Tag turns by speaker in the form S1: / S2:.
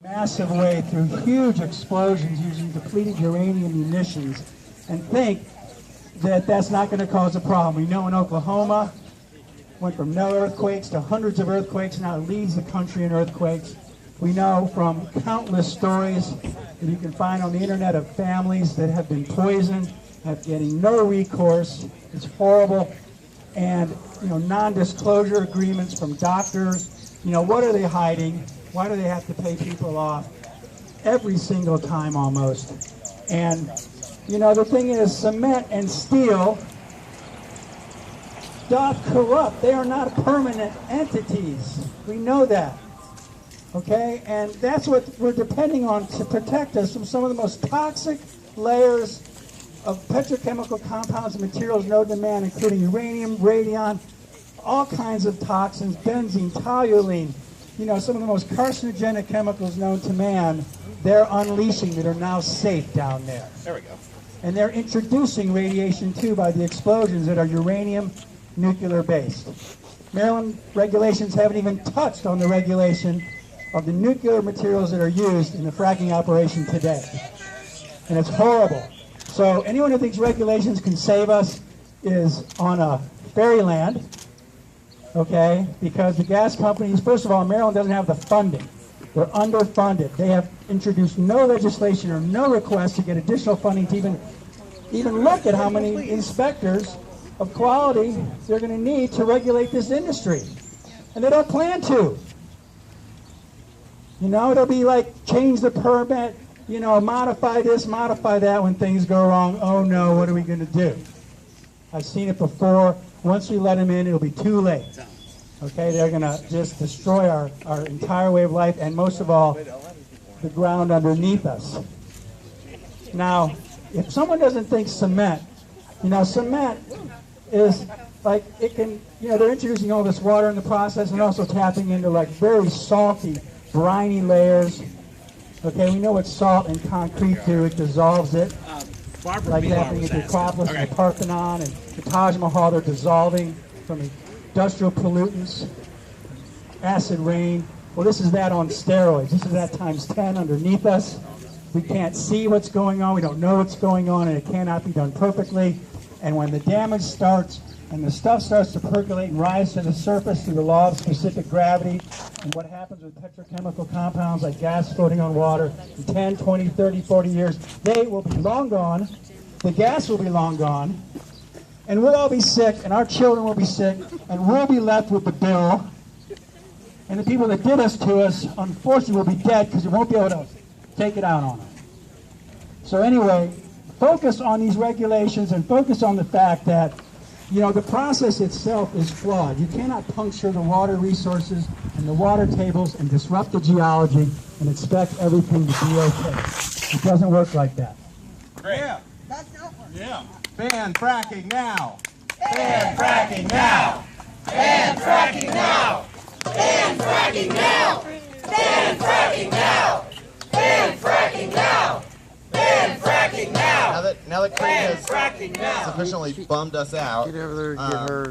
S1: Massive way through huge explosions using depleted uranium munitions and think that that's not going to cause a problem. We know in Oklahoma, went from no earthquakes to hundreds of earthquakes, now it leads the country in earthquakes. We know from countless stories that you can find on the internet of families that have been poisoned, have getting no recourse. It's horrible. And, non-disclosure agreements from doctors. What are they hiding? Why do they have to pay people off every single time almost? And, the thing is, cement and steel doth corrupt. They are not permanent entities. We know that. Okay? And that's what we're depending on to protect us from some of the most toxic layers of petrochemical compounds and materials known to man, including uranium, radion, all kinds of toxins, benzene, toluene, some of the most carcinogenic chemicals known to man, they're unleashing that are now safe down there.
S2: There we go.
S1: And they're introducing radiation too by the explosions that are uranium nuclear based. Maryland regulations haven't even touched on the regulation of the nuclear materials that are used in the fracking operation today. And it's horrible. So anyone who thinks regulations can save us is on a fairyland, okay? Because the gas companies, first of all, Maryland doesn't have the funding. They're underfunded. They have introduced no legislation or no request to get additional funding to even look at how many inspectors of quality they're going to need to regulate this industry. And they don't plan to. It'll be like change the permit, modify this, modify that when things go wrong. Oh no, what are we going to do? I've seen it before. Once we let them in, it'll be too late. Okay, they're going to just destroy our entire way of life and most of all, the ground underneath us. Now, if someone doesn't think cement, cement is like, it can, they're introducing all this water in the process and also tapping into like very salty, briny layers. Okay, we know what salt and concrete do. It dissolves it. Like happening at the Acropolis and the Parthenon and the Taj Mahal, they're dissolving from industrial pollutants, acid rain. Well, this is that on steroids. This is that times 10 underneath us. We can't see what's going on. We don't know what's going on, and it cannot be done perfectly. And when the damage starts and the stuff starts to percolate and rise to the surface through the law of specific gravity, and what happens with petrochemical compounds like gas floating on water in 10, 20, 30, 40 years, they will be long gone. The gas will be long gone. And we'll all be sick, and our children will be sick, and we'll be left with the bill. And the people that did us to us, unfortunately, will be dead because we won't be able to take it out on them. So anyway, focus on these regulations and focus on the fact that the process itself is flawed. You cannot puncture the water resources and the water tables and disrupt the geology and expect everything to be okay. It doesn't work like that.
S2: Great.
S3: Yeah.
S4: That's not one.
S3: Yeah. Ban fracking now.
S4: Ban fracking now. Ban fracking now. Ban fracking now. Ban fracking now. Ban fracking now. Ban fracking now.
S2: Now that Craig has
S4: Fracking now.
S2: sufficiently bummed us out.
S5: Get over there and get her.